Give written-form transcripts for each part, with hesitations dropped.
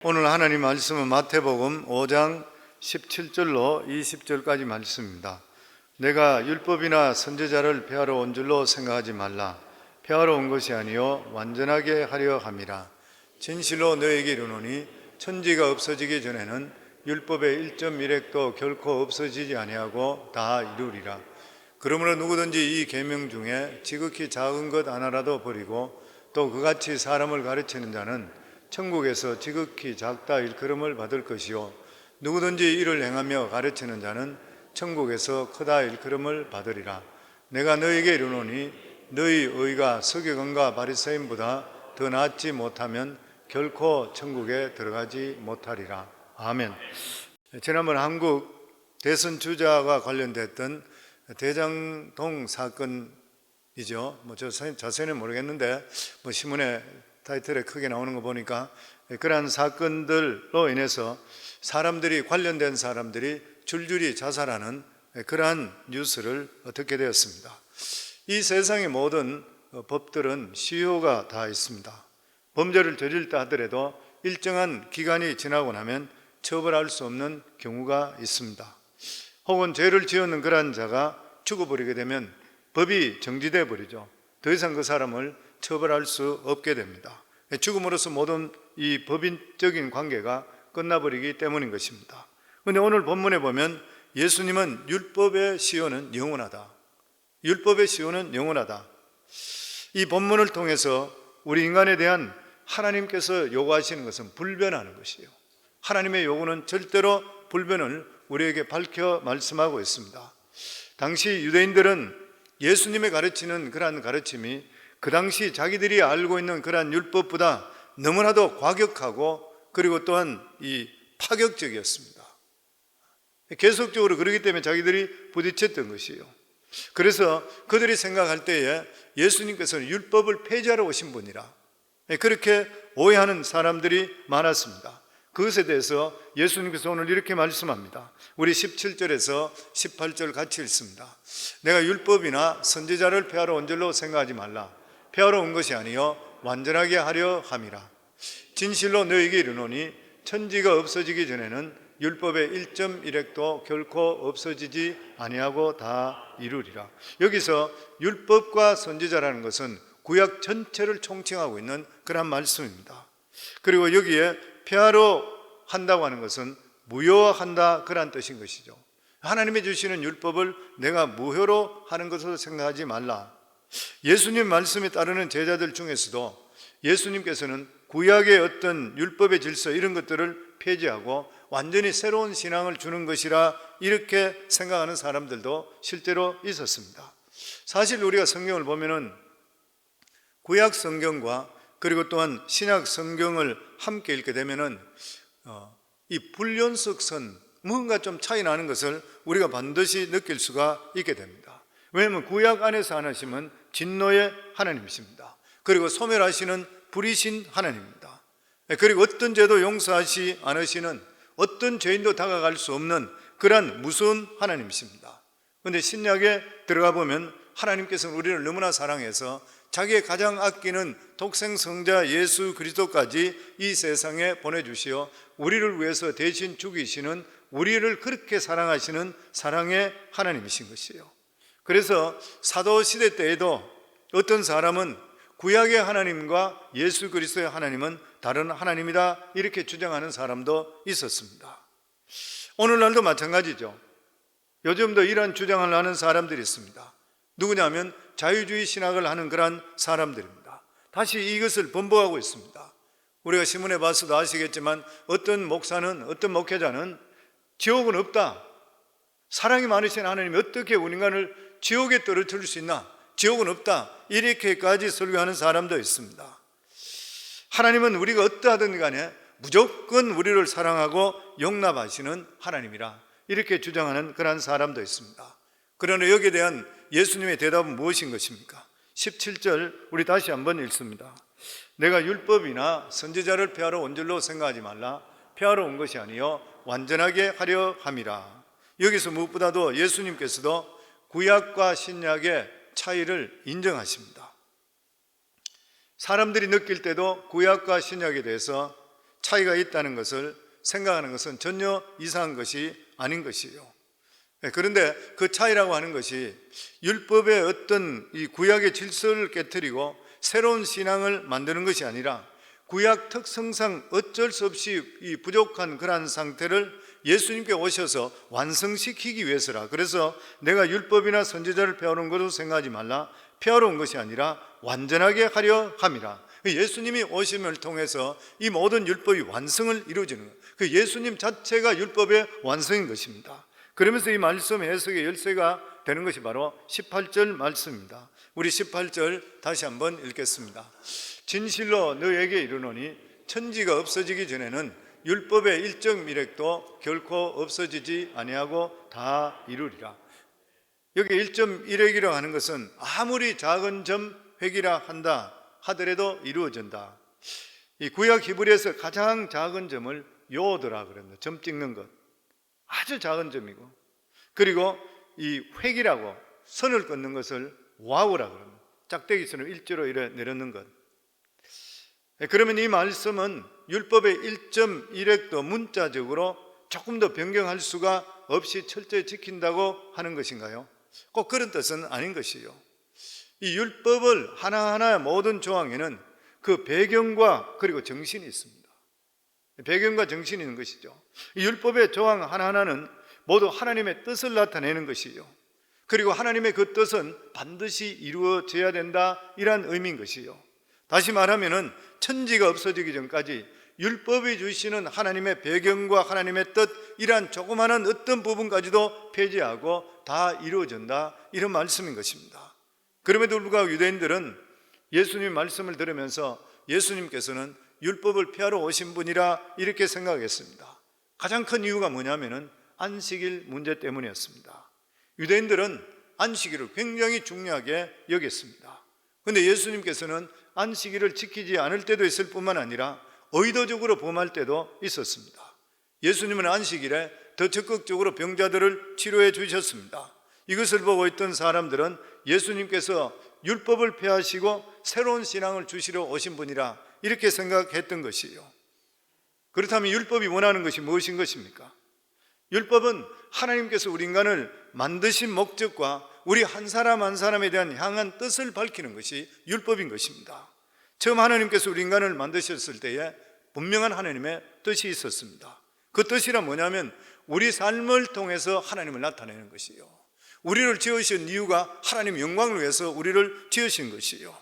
오늘 하나님 말씀은 마태복음 5장 17절로 20절까지 말씀입니다. 내가 율법이나 선지자를 폐하러 온 줄로 생각하지 말라. 폐하러 온 것이 아니요 완전하게 하려 함이라. 진실로 너에게 이르노니 천지가 없어지기 전에는 율법의 1.1획도 결코 없어지지 아니하고 다 이루리라. 그러므로 누구든지 이 계명 중에 지극히 작은 것 하나라도 버리고 또 그같이 사람을 가르치는 자는 천국에서 지극히 작다 일컬음을 받을 것이요 누구든지 이를 행하며 가르치는 자는 천국에서 크다 일컬음을 받으리라. 내가 너에게 이르노니 너희 의가 서기관과 바리새인보다 더 낫지 못하면 결코 천국에 들어가지 못하리라. 아멘. 지난번 한국 대선 주자와 관련됐던 대장동 사건이죠. 자세히는 모르겠는데 신문에 타이틀에 크게 나오는 거 보니까 그러한 사건들로 인해서 관련된 사람들이 줄줄이 자살하는 그러한 뉴스를 듣게 되었습니다. 이 세상의 모든 법들은 시효가 다 있습니다. 범죄를 저질다 하더라도 일정한 기간이 지나고 나면 처벌할 수 없는 경우가 있습니다. 혹은 죄를 지었는 그러한 자가 죽어버리게 되면 법이 정지돼 버리죠. 더 이상 그 사람을 처벌할 수 없게 됩니다. 죽음으로써 모든 이 법인적인 관계가 끝나버리기 때문인 것입니다. 그런데 오늘 본문에 보면 예수님은 율법의 시효는 영원하다. 율법의 시효는 영원하다. 이 본문을 통해서 우리 인간에 대한 하나님께서 요구하시는 것은 불변하는 것이에요. 하나님의 요구는 절대로 불변을 우리에게 밝혀 말씀하고 있습니다. 당시 유대인들은 예수님의 가르치는 그러한 가르침이 그 당시 자기들이 알고 있는 그러한 율법보다 너무나도 과격하고 그리고 또한 이 파격적이었습니다. 계속적으로 그러기 때문에 자기들이 부딪혔던 것이에요. 그래서 그들이 생각할 때에 예수님께서는 율법을 폐지하러 오신 분이라 그렇게 오해하는 사람들이 많았습니다. 그것에 대해서 예수님께서 오늘 이렇게 말씀합니다. 우리 17절에서 18절 같이 읽습니다. 내가 율법이나 선지자를 폐하러 온 줄로 생각하지 말라. 폐하러 온 것이 아니요 완전하게 하려 함이라. 진실로 너에게 이르노니 천지가 없어지기 전에는 율법의 1.1획도 결코 없어지지 아니하고 다 이루리라. 여기서 율법과 선지자라는 것은 구약 전체를 총칭하고 있는 그런 말씀입니다. 그리고 여기에 폐하러 한다고 하는 것은 무효화한다 그런 뜻인 것이죠. 하나님이 주시는 율법을 내가 무효로 하는 것으로 생각하지 말라. 예수님 말씀에 따르는 제자들 중에서도 예수님께서는 구약의 어떤 율법의 질서 이런 것들을 폐지하고 완전히 새로운 신앙을 주는 것이라 이렇게 생각하는 사람들도 실제로 있었습니다. 사실 우리가 성경을 보면은 구약 성경과 그리고 또한 신약 성경을 함께 읽게 되면은 이 불연속선 뭔가 좀 차이 나는 것을 우리가 반드시 느낄 수가 있게 됩니다. 왜냐하면 구약 안에서 하나님은 진노의 하나님이십니다. 그리고 소멸하시는 불이신 하나님입니다. 그리고 어떤 죄도 용서하지 않으시는 어떤 죄인도 다가갈 수 없는 그러한 무서운 하나님이십니다. 그런데 신약에 들어가 보면 하나님께서는 우리를 너무나 사랑해서 자기의 가장 아끼는 독생 성자 예수 그리스도까지 이 세상에 보내주시어 우리를 위해서 대신 죽이시는, 우리를 그렇게 사랑하시는 사랑의 하나님이신 것이에요. 그래서 사도시대 때에도 어떤 사람은 구약의 하나님과 예수 그리스도의 하나님은 다른 하나님이다 이렇게 주장하는 사람도 있었습니다. 오늘날도 마찬가지죠. 요즘도 이런 주장을 하는 사람들이 있습니다. 누구냐면 자유주의 신학을 하는 그런 사람들입니다. 다시 이것을 번복하고 있습니다. 우리가 신문에 봐서도 아시겠지만 어떤 목사는, 어떤 목회자는 지옥은 없다, 사랑이 많으신 하나님이 어떻게 우리 인간을 지옥에 떨어뜨릴 수 있나, 지옥은 없다 이렇게까지 설교하는 사람도 있습니다. 하나님은 우리가 어떠하든 간에 무조건 우리를 사랑하고 용납하시는 하나님이라 이렇게 주장하는 그런 사람도 있습니다. 그러나 여기에 대한 예수님의 대답은 무엇인 것입니까? 17절 우리 다시 한번 읽습니다. 내가 율법이나 선지자를 폐하러 온 줄로 생각하지 말라. 폐하러 온 것이 아니요 완전하게 하려 함이라. 여기서 무엇보다도 예수님께서도 구약과 신약의 차이를 인정하십니다. 사람들이 느낄 때도 구약과 신약에 대해서 차이가 있다는 것을 생각하는 것은 전혀 이상한 것이 아닌 것이에요. 그런데 그 차이라고 하는 것이 율법의 어떤 이 구약의 질서를 깨뜨리고 새로운 신앙을 만드는 것이 아니라 구약 특성상 어쩔 수 없이 이 부족한 그러한 상태를 예수님께 오셔서 완성시키기 위해서라. 그래서 내가 율법이나 선지자를 배우는 것으로 생각하지 말라. 배우러 온 것이 아니라 완전하게 하려 함이라. 예수님이 오심을 통해서 이 모든 율법이 완성을 이루어지는 거예요. 그 예수님 자체가 율법의 완성인 것입니다. 그러면서 이 말씀 해석의 열쇠가 되는 것이 바로 18절 말씀입니다. 우리 18절 다시 한번 읽겠습니다. 진실로 너에게 이르노니 천지가 없어지기 전에는 율법의 일정 미rek도 결코 없어지지 아니하고 다 이루리라. 여기 1.1획이라고 하는 것은 아무리 작은 점 획이라 한다 하더라도 이루어진다. 이 구약 히브리에서 가장 작은 점을 요드라 그럽니다. 점 찍는 것, 아주 작은 점이고, 그리고 이 획이라고 선을 끊는 것을 와우라 그럽니다. 짝대기처럼 일자로 이래 내려놓는 것. 그러면 이 말씀은 율법의 1.1획도 문자적으로 조금 더 변경할 수가 없이 철저히 지킨다고 하는 것인가요? 꼭 그런 뜻은 아닌 것이요. 이 율법을 하나하나 모든 조항에는 그 배경과 그리고 정신이 있습니다. 배경과 정신이 있는 것이죠. 이 율법의 조항 하나하나는 모두 하나님의 뜻을 나타내는 것이요, 그리고 하나님의 그 뜻은 반드시 이루어져야 된다, 이런 의미인 것이요. 다시 말하면은 천지가 없어지기 전까지 율법이 주시는 하나님의 배경과 하나님의 뜻, 이러한 조그마한 어떤 부분까지도 폐지하고 다 이루어진다, 이런 말씀인 것입니다. 그럼에도 불구하고 유대인들은 예수님 말씀을 들으면서 예수님께서는 율법을 폐하러 오신 분이라 이렇게 생각했습니다. 가장 큰 이유가 뭐냐면은 안식일 문제 때문이었습니다. 유대인들은 안식일을 굉장히 중요하게 여겼습니다. 그런데 예수님께서는 안식일을 지키지 않을 때도 있을 뿐만 아니라 의도적으로 범할 때도 있었습니다. 예수님은 안식일에 더 적극적으로 병자들을 치료해 주셨습니다. 이것을 보고 있던 사람들은 예수님께서 율법을 폐하시고 새로운 신앙을 주시러 오신 분이라 이렇게 생각했던 것이에요. 그렇다면 율법이 원하는 것이 무엇인 것입니까? 율법은 하나님께서 우리 인간을 만드신 목적과 우리 한 사람 한 사람에 대한 향한 뜻을 밝히는 것이 율법인 것입니다. 처음 하나님께서 우리 인간을 만드셨을 때에 분명한 하나님의 뜻이 있었습니다. 그 뜻이란 뭐냐면 우리 삶을 통해서 하나님을 나타내는 것이에요. 우리를 지으신 이유가 하나님 영광을 위해서 우리를 지으신 것이에요.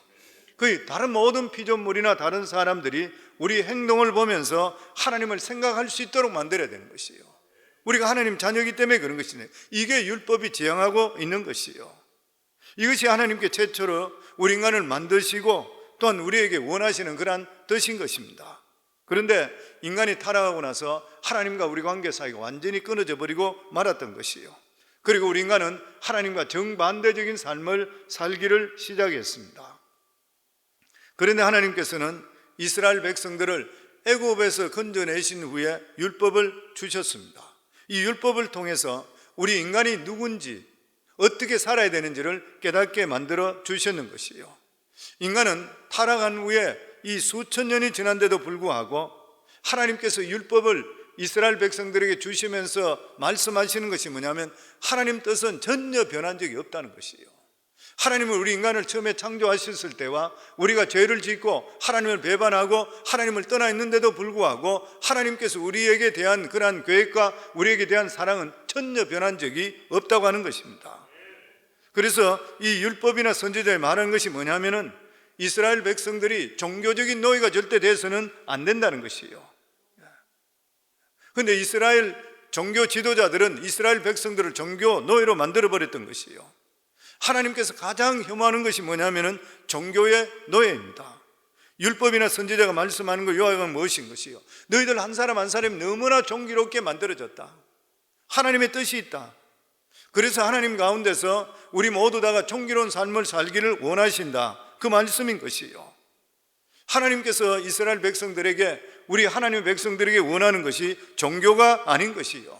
그 다른 모든 피조물이나 다른 사람들이 우리 행동을 보면서 하나님을 생각할 수 있도록 만들어야 되는 것이에요. 우리가 하나님 자녀이기 때문에 그런 것이네. 이게 율법이 지향하고 있는 것이에요. 이것이 하나님께 최초로 우리 인간을 만드시고 또한 우리에게 원하시는 그러한 뜻인 것입니다. 그런데 인간이 타락하고 나서 하나님과 우리 관계 사이가 완전히 끊어져 버리고 말았던 것이에요. 그리고 우리 인간은 하나님과 정반대적인 삶을 살기를 시작했습니다. 그런데 하나님께서는 이스라엘 백성들을 애굽에서 건져내신 후에 율법을 주셨습니다. 이 율법을 통해서 우리 인간이 누군지, 어떻게 살아야 되는지를 깨닫게 만들어 주셨는 것이에요. 인간은 타락한 후에 이 수천 년이 지난데도 불구하고 하나님께서 율법을 이스라엘 백성들에게 주시면서 말씀하시는 것이 뭐냐면 하나님 뜻은 전혀 변한 적이 없다는 것이에요. 하나님은 우리 인간을 처음에 창조하셨을 때와 우리가 죄를 짓고 하나님을 배반하고 하나님을 떠나 있는데도 불구하고 하나님께서 우리에게 대한 그러한 계획과 우리에게 대한 사랑은 전혀 변한 적이 없다고 하는 것입니다. 그래서 이 율법이나 선지자에 말하는 것이 뭐냐면은 이스라엘 백성들이 종교적인 노예가 절대 돼서는 안 된다는 것이에요. 그런데 이스라엘 종교 지도자들은 이스라엘 백성들을 종교 노예로 만들어버렸던 것이에요. 하나님께서 가장 혐오하는 것이 뭐냐면은 종교의 노예입니다. 율법이나 선지자가 말씀하는 것 요약은 무엇인 것이요? 너희들 한 사람 한 사람이 너무나 종기롭게 만들어졌다. 하나님의 뜻이 있다. 그래서 하나님 가운데서 우리 모두 다가 종기로운 삶을 살기를 원하신다. 그 말씀인 것이요. 하나님께서 이스라엘 백성들에게, 우리 하나님의 백성들에게 원하는 것이 종교가 아닌 것이요.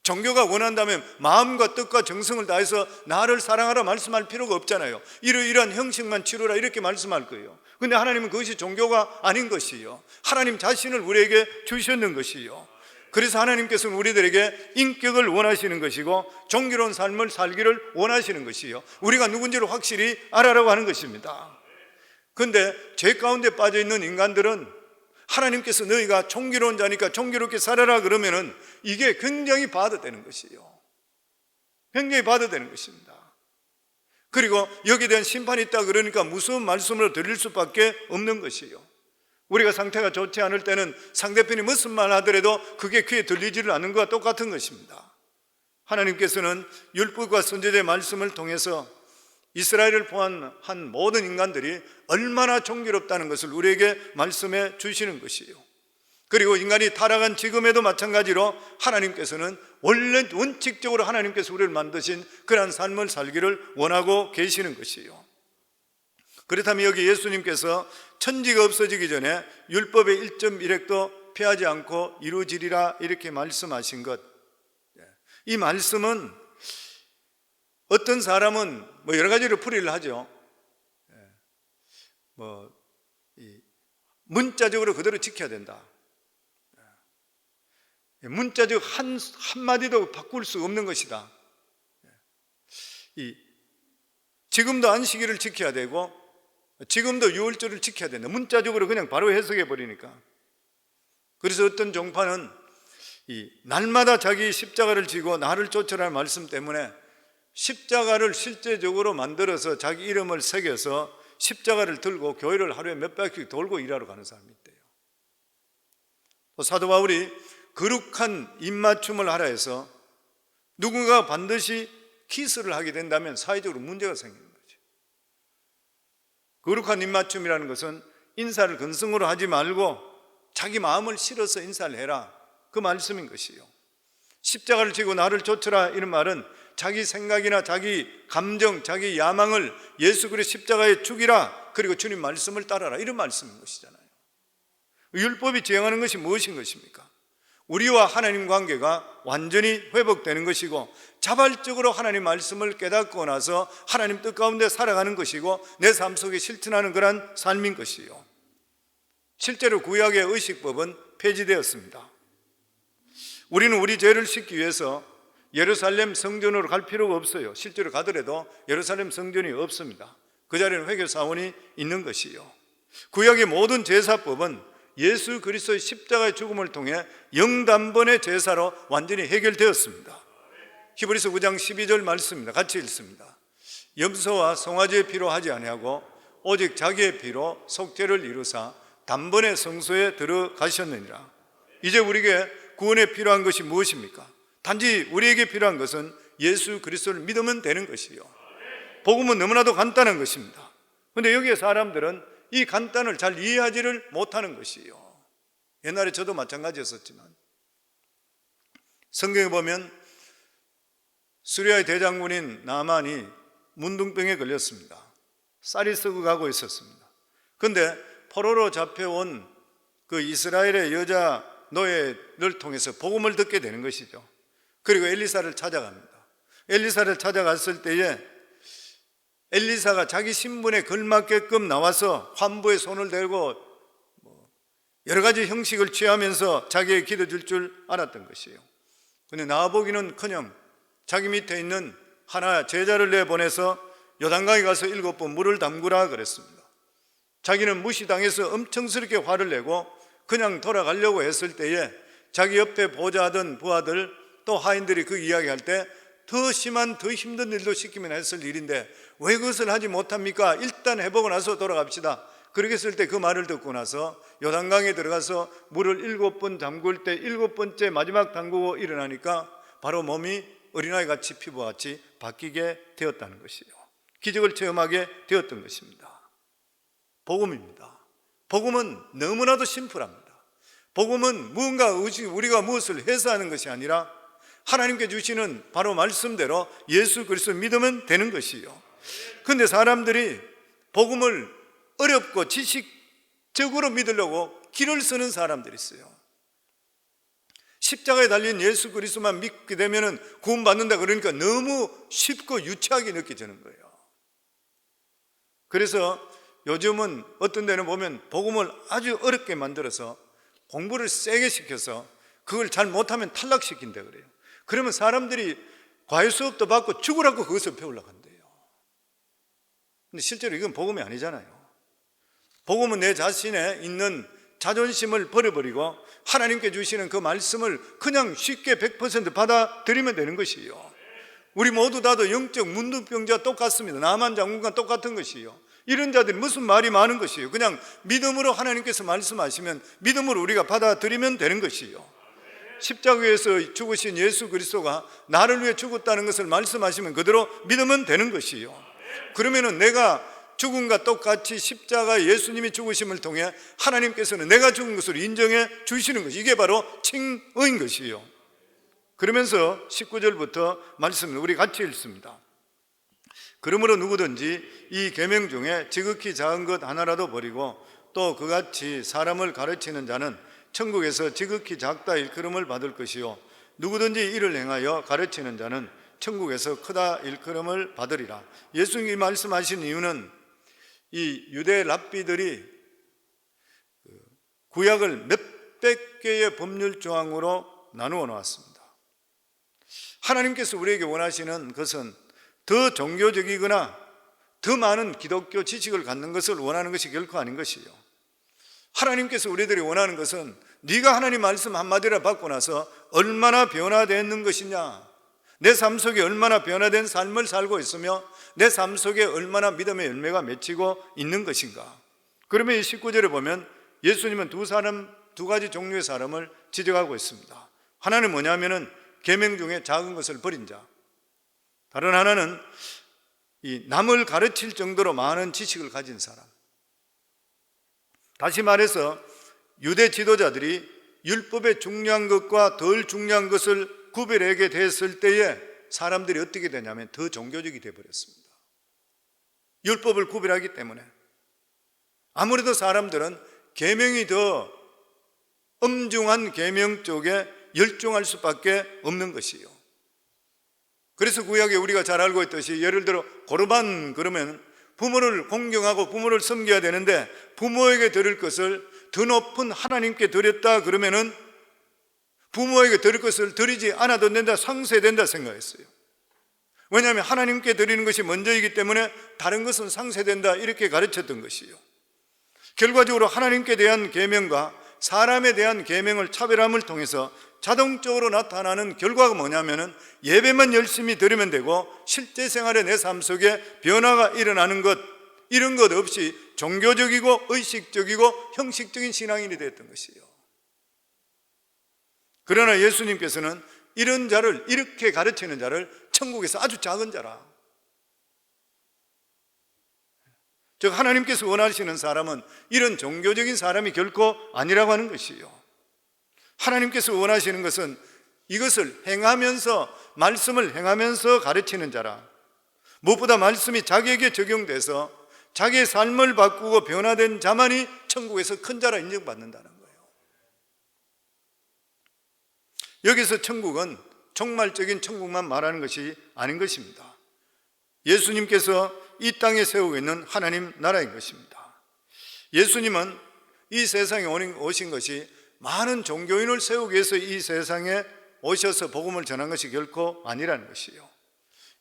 종교가 원한다면 마음과 뜻과 정성을 다해서 나를 사랑하라 말씀할 필요가 없잖아요. 이러이러한 형식만 치루라 이렇게 말씀할 거예요. 근데 하나님은 그것이 종교가 아닌 것이요, 하나님 자신을 우리에게 주셨는 것이요. 그래서 하나님께서는 우리들에게 인격을 원하시는 것이고 정의로운 삶을 살기를 원하시는 것이요, 우리가 누군지를 확실히 알아라고 하는 것입니다. 그런데 죄 가운데 빠져있는 인간들은 하나님께서 너희가 정의로운 자니까 정의롭게 살아라 그러면은 이게 굉장히 받아되는 것이요, 굉장히 받아되는 것입니다. 그리고 여기에 대한 심판이 있다 그러니까 무서운 말씀으로 들릴 수밖에 없는 것이요, 우리가 상태가 좋지 않을 때는 상대편이 무슨 말 하더라도 그게 귀에 들리지를 않는 것과 똑같은 것입니다. 하나님께서는 율법과 선지자의 말씀을 통해서 이스라엘을 포함한 모든 인간들이 얼마나 정의롭다는 것을 우리에게 말씀해 주시는 것이에요. 그리고 인간이 타락한 지금에도 마찬가지로 하나님께서는 원래 원칙적으로 하나님께서 우리를 만드신 그러한 삶을 살기를 원하고 계시는 것이에요. 그렇다면 여기 예수님께서 천지가 없어지기 전에 율법의 1.1획도 피하지 않고 이루어지리라 이렇게 말씀하신 것, 이 말씀은 어떤 사람은 여러 가지로 풀이를 하죠. 문자적으로 그대로 지켜야 된다. 문자적 한마디도 바꿀 수 없는 것이다. 지금도 안식일을 지켜야 되고 지금도 유월절을 지켜야 된다. 문자적으로 그냥 바로 해석해 버리니까. 그래서 어떤 종파는 날마다 자기 십자가를 지고 나를 쫓으라는 말씀 때문에 십자가를 실제적으로 만들어서 자기 이름을 새겨서 십자가를 들고 교회를 하루에 몇 바퀴 돌고 일하러 가는 사람이 있대요. 또 사도 바울이 거룩한 입맞춤을 하라 해서 누군가 반드시 키스를 하게 된다면 사회적으로 문제가 생기는 거죠. 거룩한 입맞춤이라는 것은 인사를 근성으로 하지 말고 자기 마음을 실어서 인사를 해라, 그 말씀인 것이요. 십자가를 지고 나를 쫓으라 이런 말은 자기 생각이나 자기 감정, 자기 야망을 예수 그리스도 십자가에 죽이라, 그리고 주님 말씀을 따라라, 이런 말씀인 것이잖아요. 율법이 지향하는 것이 무엇인 것입니까? 우리와 하나님 관계가 완전히 회복되는 것이고 자발적으로 하나님 말씀을 깨닫고 나서 하나님 뜻 가운데 살아가는 것이고 내 삶 속에 실천하는 그런 삶인 것이요. 실제로 구약의 의식법은 폐지되었습니다. 우리는 우리 죄를 씻기 위해서 예루살렘 성전으로 갈 필요가 없어요. 실제로 가더라도 예루살렘 성전이 없습니다. 그 자리에는 회개사원이 있는 것이요. 구약의 모든 제사법은 예수 그리스도의 십자가의 죽음을 통해 영단번의 제사로 완전히 해결되었습니다. 히브리서 9장 12절 말씀입니다. 같이 읽습니다. 염소와 송아지의 피로 하지 아니하고 오직 자기의 피로 속죄를 이루사 단번에 성소에 들어가셨느니라. 이제 우리에게 구원에 필요한 것이 무엇입니까? 단지 우리에게 필요한 것은 예수 그리스도를 믿으면 되는 것이요. 복음은 너무나도 간단한 것입니다. 그런데 여기에 사람들은 이 간단을 잘 이해하지를 못하는 것이요. 옛날에 저도 마찬가지였었지만 성경에 보면 수리아의 대장군인 나만이 문둥병에 걸렸습니다. 쌀이 썩어가고 있었습니다. 그런데 포로로 잡혀온 그 이스라엘의 여자 노예를 통해서 복음을 듣게 되는 것이죠. 그리고 엘리사를 찾아갑니다. 엘리사를 찾아갔을 때에 엘리사가 자기 신분에 걸맞게끔 나와서 환부에 손을 대고 여러 가지 형식을 취하면서 자기에게 기도 줄 알았던 것이에요. 그런데 나아보기는커녕 자기 밑에 있는 하나 제자를 내보내서 요단강에 가서 7번 물을 담그라 그랬습니다. 자기는 무시당해서 엄청스럽게 화를 내고 그냥 돌아가려고 했을 때에 자기 옆에 보좌하던 부하들 또 하인들이 그 이야기할 때 더 심한 더 힘든 일도 시키면 했을 일인데 왜 그것을 하지 못합니까? 일단 해보고 나서 돌아갑시다. 그렇게 했을 때 그 말을 듣고 나서 요단강에 들어가서 물을 7번 담글 때 7번째 마지막 담그고 일어나니까 바로 몸이 어린아이같이 피부같이 바뀌게 되었다는 것이에요. 기적을 체험하게 되었던 것입니다. 복음입니다. 복음은 너무나도 심플합니다. 복음은 무언가 우리가 무엇을 해서 하는 것이 아니라 하나님께 주시는 바로 말씀대로 예수 그리스도 믿으면 되는 것이요. 그런데 사람들이 복음을 어렵고 지식적으로 믿으려고 길을 쓰는 사람들이 있어요. 십자가에 달린 예수 그리스도만 믿게 되면 구원받는다 그러니까 너무 쉽고 유치하게 느껴지는 거예요. 그래서 요즘은 어떤 데는 보면 복음을 아주 어렵게 만들어서 공부를 세게 시켜서 그걸 잘 못하면 탈락시킨다 그래요. 그러면 사람들이 과외 수업도 받고 죽으라고 그것을 배우려고 한대요. 근데 실제로 이건 복음이 아니잖아요. 복음은 내 자신에 있는 자존심을 버려버리고 하나님께 주시는 그 말씀을 그냥 쉽게 100% 받아들이면 되는 것이에요. 우리 모두 다도 영적 문둥병자와 똑같습니다. 나만 장군과 똑같은 것이에요. 이런 자들이 무슨 말이 많은 것이에요. 그냥 믿음으로 하나님께서 말씀하시면 믿음으로 우리가 받아들이면 되는 것이에요. 십자가에서 죽으신 예수 그리스도가 나를 위해 죽었다는 것을 말씀하시면 그대로 믿으면 되는 것이에요. 그러면은 내가 죽음과 똑같이 십자가 예수님이 죽으심을 통해 하나님께서는 내가 죽은 것을 인정해 주시는 것, 이게 바로 칭의인 것이에요. 그러면서 19절부터 말씀을 우리 같이 읽습니다. 그러므로 누구든지 이 계명 중에 지극히 작은 것 하나라도 버리고 또 그같이 사람을 가르치는 자는 천국에서 지극히 작다 일컬음을 받을 것이요 누구든지 이를 행하여 가르치는 자는 천국에서 크다 일컬음을 받으리라. 예수님이 말씀하신 이유는 이 유대 랍비들이 구약을 몇백 개의 법률 조항으로 나누어 놓았습니다. 하나님께서 우리에게 원하시는 것은 더 종교적이거나 더 많은 기독교 지식을 갖는 것을 원하는 것이 결코 아닌 것이에요. 하나님께서 우리들이 원하는 것은 네가 하나님 말씀 한마디를 받고 나서 얼마나 변화되는 것이냐, 내 삶 속에 얼마나 변화된 삶을 살고 있으며 내 삶 속에 얼마나 믿음의 열매가 맺히고 있는 것인가. 그러면 이 19절에 보면 예수님은 두 가지 종류의 사람을 지적하고 있습니다. 하나는 뭐냐면은 계명 중에 작은 것을 버린 자, 다른 하나는 이 남을 가르칠 정도로 많은 지식을 가진 사람. 다시 말해서 유대 지도자들이 율법의 중요한 것과 덜 중요한 것을 구별하게 됐을 때에 사람들이 어떻게 되냐면 더 종교적이 되어버렸습니다. 율법을 구별하기 때문에 아무래도 사람들은 계명이 더 엄중한 계명 쪽에 열중할 수밖에 없는 것이에요. 그래서 구약에 우리가 잘 알고 있듯이 예를 들어 고르반 그러면 부모를 공경하고 부모를 섬겨야 되는데 부모에게 드릴 것을 더 높은 하나님께 드렸다 그러면은 부모에게 드릴 것을 드리지 않아도 된다, 상쇄된다 생각했어요. 왜냐하면 하나님께 드리는 것이 먼저이기 때문에 다른 것은 상쇄된다 이렇게 가르쳤던 것이에요. 결과적으로 하나님께 대한 계명과 사람에 대한 계명을 차별함을 통해서 자동적으로 나타나는 결과가 뭐냐면은 예배만 열심히 드리면 되고 실제 생활의 내 삶 속에 변화가 일어나는 것, 이런 것 없이 종교적이고 의식적이고 형식적인 신앙인이 됐던 것이에요. 그러나 예수님께서는 이런 자를, 이렇게 가르치는 자를 천국에서 아주 작은 자라, 즉 하나님께서 원하시는 사람은 이런 종교적인 사람이 결코 아니라고 하는 것이에요. 하나님께서 원하시는 것은 이것을 행하면서, 말씀을 행하면서 가르치는 자라, 무엇보다 말씀이 자기에게 적용돼서 자기의 삶을 바꾸고 변화된 자만이 천국에서 큰 자라 인정받는다는 거예요. 여기서 천국은 종말적인 천국만 말하는 것이 아닌 것입니다. 예수님께서 이 땅에 세우고 있는 하나님 나라인 것입니다. 예수님은 이 세상에 오신 것이 많은 종교인을 세우기 위해서 이 세상에 오셔서 복음을 전한 것이 결코 아니라는 것이에요.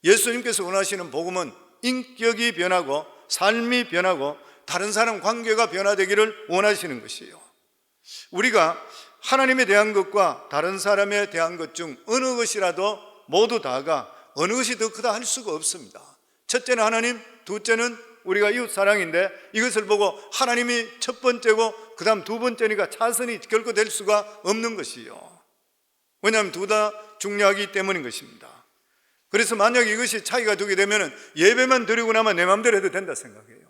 예수님께서 원하시는 복음은 인격이 변하고 삶이 변하고 다른 사람 관계가 변화되기를 원하시는 것이에요. 우리가 하나님에 대한 것과 다른 사람에 대한 것 중 어느 것이라도 모두 다가 어느 것이 더 크다 할 수가 없습니다. 첫째는 하나님, 둘째는 우리가 이웃 사랑인데 이것을 보고 하나님이 첫 번째고 그 다음 두 번째니까 차선이 결코 될 수가 없는 것이요. 왜냐하면 둘 다 중요하기 때문인 것입니다. 그래서 만약 이것이 차이가 두게 되면 예배만 드리고 나면 내 마음대로 해도 된다 생각해요.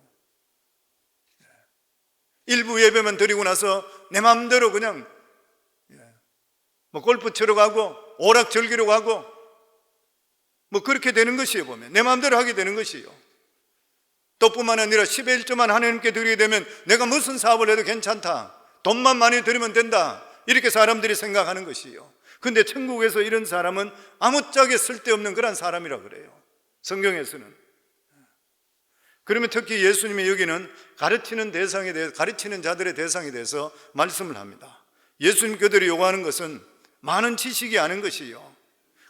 일부 예배만 드리고 나서 내 마음대로 그냥 골프 치러 가고 오락 즐기러 가고 그렇게 되는 것이에요. 보면 내 마음대로 하게 되는 것이에요. 또 뿐만 아니라 10의 1조만 하나님께 드리게 되면 내가 무슨 사업을 해도 괜찮다, 돈만 많이 드리면 된다, 이렇게 사람들이 생각하는 것이에요. 근데 천국에서 이런 사람은 아무짝에 쓸데없는 그런 사람이라 그래요, 성경에서는. 그러면 특히 예수님이 여기는 가르치는 대상에 대해서, 가르치는 자들의 대상에 대해서 말씀을 합니다. 예수님 그들이 요구하는 것은 많은 지식이 아닌 것이요,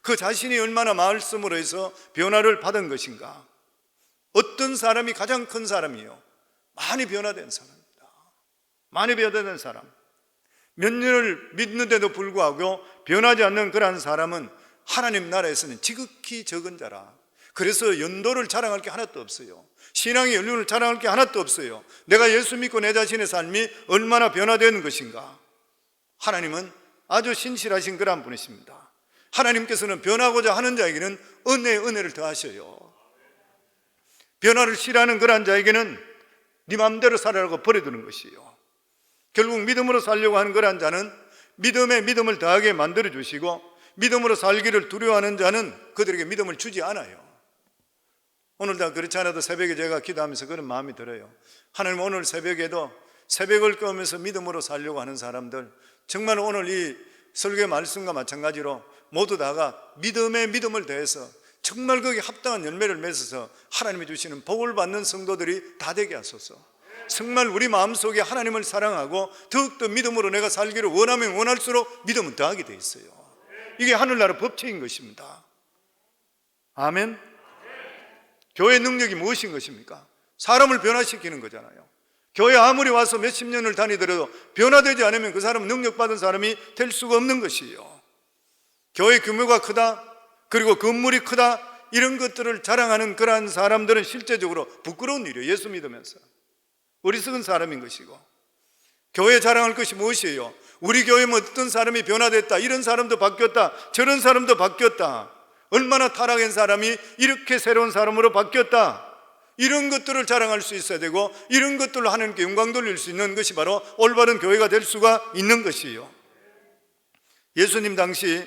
그 자신이 얼마나 말씀으로 해서 변화를 받은 것인가. 어떤 사람이 가장 큰 사람이요? 많이 변화된 사람입니다. 많이 변화된 사람, 몇 년을 믿는데도 불구하고 변하지 않는 그러한 사람은 하나님 나라에서는 지극히 적은 자라. 그래서 연도를 자랑할 게 하나도 없어요. 신앙의 연륜을 자랑할 게 하나도 없어요. 내가 예수 믿고 내 자신의 삶이 얼마나 변화되는 것인가. 하나님은 아주 신실하신 그러한 분이십니다. 하나님께서는 변하고자 하는 자에게는 은혜를 더하셔요. 변화를 싫어하는 그러한 자에게는 네 마음대로 살아라고 버려두는 것이요, 결국 믿음으로 살려고 하는 그러한 자는 믿음에 믿음을 더하게 만들어 주시고, 믿음으로 살기를 두려워하는 자는 그들에게 믿음을 주지 않아요. 오늘도 그렇지 않아도 새벽에 제가 기도하면서 그런 마음이 들어요. 하나님, 오늘 새벽에도 새벽을 깨우면서 믿음으로 살려고 하는 사람들, 정말 오늘 이 설교의 말씀과 마찬가지로 모두 다가 믿음에 믿음을 더해서 정말 거기에 합당한 열매를 맺어서 하나님이 주시는 복을 받는 성도들이 다 되게 하소서. 정말 우리 마음속에 하나님을 사랑하고 더욱더 믿음으로 내가 살기를 원하면 원할수록 믿음은 더하게 돼 있어요. 이게 하늘나라 법칙인 것입니다. 아멘. 교회의 능력이 무엇인 것입니까? 사람을 변화시키는 거잖아요. 교회 아무리 와서 몇십 년을 다니더라도 변화되지 않으면 그 사람은 능력받은 사람이 될 수가 없는 것이에요. 교회 규모가 크다, 그리고 건물이 크다, 이런 것들을 자랑하는 그러한 사람들은 실제적으로 부끄러운 일이에요. 예수 믿으면서 어리석은 사람인 것이고. 교회 자랑할 것이 무엇이에요? 우리 교회면 어떤 사람이 변화됐다, 이런 사람도 바뀌었다, 저런 사람도 바뀌었다, 얼마나 타락한 사람이 이렇게 새로운 사람으로 바뀌었다, 이런 것들을 자랑할 수 있어야 되고, 이런 것들로 하나님께 영광 돌릴 수 있는 것이 바로 올바른 교회가 될 수가 있는 것이에요. 예수님 당시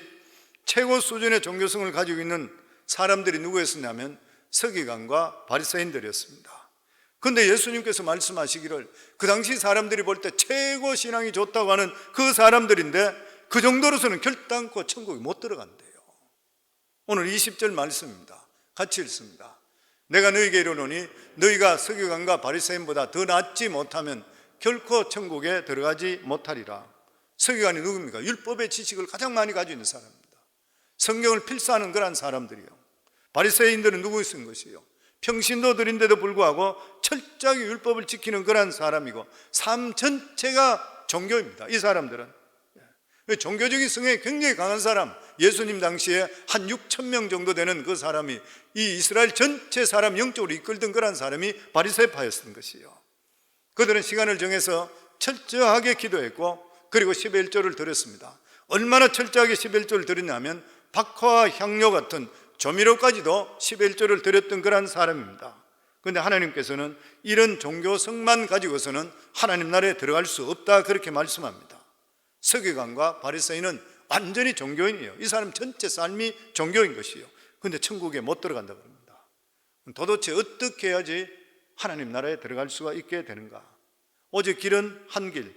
최고 수준의 종교성을 가지고 있는 사람들이 누구였었냐면 서기관과 바리새인들이었습니다. 그런데 예수님께서 말씀하시기를 그 당시 사람들이 볼 때 최고 신앙이 좋다고 하는 그 사람들인데 그 정도로서는 결단코 천국에 못 들어간대요. 오늘 20절 말씀입니다. 같이 읽습니다. 내가 너희에게 이르노니 너희가 서기관과 바리새인보다 더 낫지 못하면 결코 천국에 들어가지 못하리라. 서기관이 누굽니까? 율법의 지식을 가장 많이 가지고 있는 사람입니다. 성경을 필사하는 그런 사람들이요. 바리새인들은 누구였은 것이요? 평신도들인데도 불구하고 철저하게 율법을 지키는 그런 사람이고, 삶 전체가 종교입니다. 이 사람들은 종교적인 성향이 굉장히 강한 사람, 예수님 당시에 한 6천 명 정도 되는 그 사람이, 이 이스라엘 전체 사람 영적으로 이끌던 그런 사람이 바리새파였던 것이요. 그들은 시간을 정해서 철저하게 기도했고, 그리고 11조를 드렸습니다. 얼마나 철저하게 11조를 드렸냐면 박화와 향료 같은 조미료까지도 11조를 드렸던 그런 사람입니다. 그런데 하나님께서는 이런 종교성만 가지고서는 하나님 나라에 들어갈 수 없다, 그렇게 말씀합니다. 서기관과 바리새인은 완전히 종교인이에요. 이 사람 전체 삶이 종교인 것이에요. 그런데 천국에 못 들어간다고 합니다. 도대체 어떻게 해야지 하나님 나라에 들어갈 수가 있게 되는가? 오직 길은 한 길,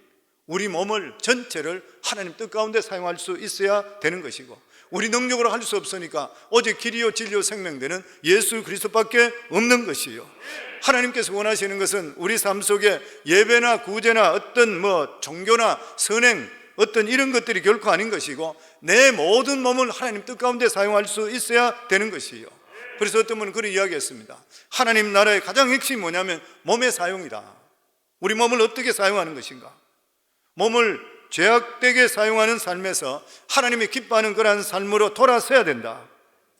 우리 몸을 전체를 하나님 뜻 가운데 사용할 수 있어야 되는 것이고, 우리 능력으로 할 수 없으니까 오직 길이요 진리요 생명되는 예수 그리스도밖에 없는 것이요. 하나님께서 원하시는 것은 우리 삶 속에 예배나 구제나 어떤 종교나 선행, 어떤 이런 것들이 결코 아닌 것이고, 내 모든 몸을 하나님 뜻 가운데 사용할 수 있어야 되는 것이요. 그래서 어떤 분은 그런 이야기했습니다. 하나님 나라의 가장 핵심이 뭐냐면 몸의 사용이다. 우리 몸을 어떻게 사용하는 것인가? 몸을 죄악되게 사용하는 삶에서 하나님이 기뻐하는 그러한 삶으로 돌아서야 된다.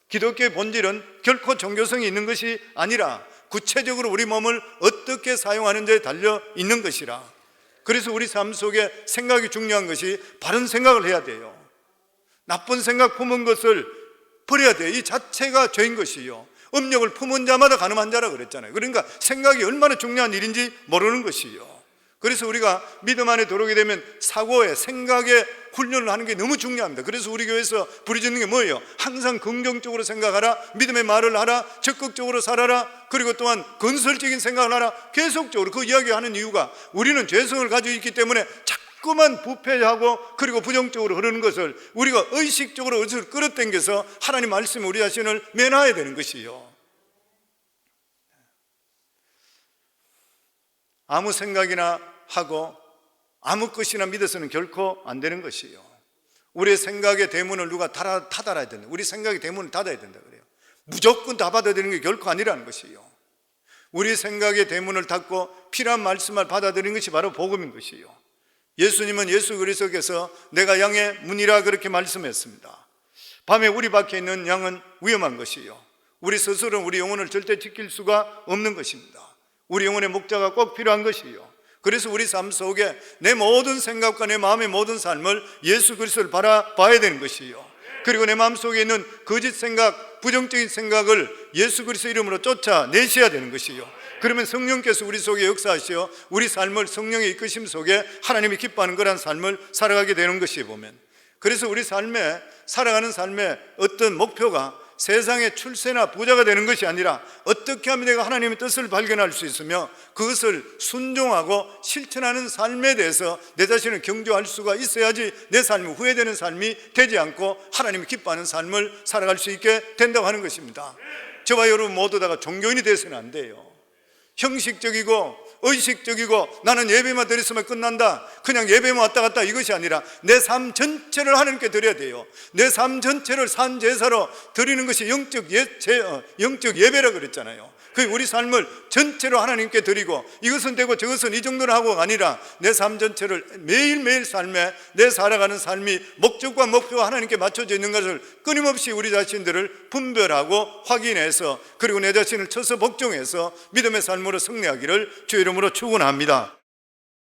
기독교의 본질은 결코 종교성이 있는 것이 아니라 구체적으로 우리 몸을 어떻게 사용하는지에 달려 있는 것이라. 그래서 우리 삶 속에 생각이 중요한 것이 바른 생각을 해야 돼요. 나쁜 생각 품은 것을 버려야 돼요. 이 자체가 죄인 것이요. 음력을 품은 자마다 가늠한 자라 그랬잖아요. 그러니까 생각이 얼마나 중요한 일인지 모르는 것이요. 그래서 우리가 믿음 안에 들어오게 되면 사고에, 생각에 훈련을 하는 게 너무 중요합니다. 그래서 우리 교회에서 부르짖는 게 뭐예요? 항상 긍정적으로 생각하라, 믿음의 말을 하라, 적극적으로 살아라, 그리고 또한 건설적인 생각을 하라. 계속적으로 그 이야기하는 이유가 우리는 죄성을 가지고 있기 때문에 자꾸만 부패하고 그리고 부정적으로 흐르는 것을 우리가 의식적으로 어디서 끌어당겨서 하나님 말씀에 우리 자신을 매놔야 되는 것이요. 아무 생각이나 하고 아무 것이나 믿어서는 결코 안 되는 것이요. 우리의 생각의 대문을 누가 닫아야 된다. 우리 생각의 대문을 닫아야 된다 그래요. 무조건 다 받아들이는 게 결코 아니라는 것이요. 우리 생각의 대문을 닫고 필요한 말씀을 받아들이는 것이 바로 복음인 것이요. 예수님은 예수 그리스도께서 내가 양의 문이라 그렇게 말씀했습니다. 밤에 우리 밖에 있는 양은 위험한 것이요. 우리 스스로는 우리 영혼을 절대 지킬 수가 없는 것입니다. 우리 영혼의 목자가 꼭 필요한 것이요. 그래서 우리 삶 속에 내 모든 생각과 내 마음의 모든 삶을 예수 그리스도를 바라봐야 되는 것이요. 그리고 내 마음속에 있는 거짓 생각, 부정적인 생각을 예수 그리스도 이름으로 쫓아내셔야 되는 것이요. 그러면 성령께서 우리 속에 역사하시어 우리 삶을 성령의 이끄심 속에 하나님이 기뻐하는 그런 삶을 살아가게 되는 것이 보면, 그래서 우리 삶에 살아가는 삶의 어떤 목표가 세상의 출세나 부자가 되는 것이 아니라 어떻게 하면 내가 하나님의 뜻을 발견할 수 있으며 그것을 순종하고 실천하는 삶에 대해서 내 자신을 경주할 수가 있어야지 내 삶이 후회되는 삶이 되지 않고 하나님이 기뻐하는 삶을 살아갈 수 있게 된다고 하는 것입니다. 저와 여러분 모두 다가 종교인이 되어서는 안 돼요. 형식적이고 의식적이고 나는 예배만 드렸으면 끝난다, 그냥 예배만 왔다 갔다 이것이 아니라 내 삶 전체를 하나님께 드려야 돼요. 내 삶 전체를 산제사로 드리는 것이 영적 예배라 그랬잖아요. 그 우리 삶을 전체로 하나님께 드리고 이것은 되고 저것은 이 정도는 하고가 아니라 내 삶 전체를 매일매일 삶에 내 살아가는 삶이 목적과 목표와 하나님께 맞춰져 있는 것을 끊임없이 우리 자신들을 분별하고 확인해서 그리고 내 자신을 쳐서 복종해서 믿음의 삶으로 승리하기를 주의 이름으로 축원합니다.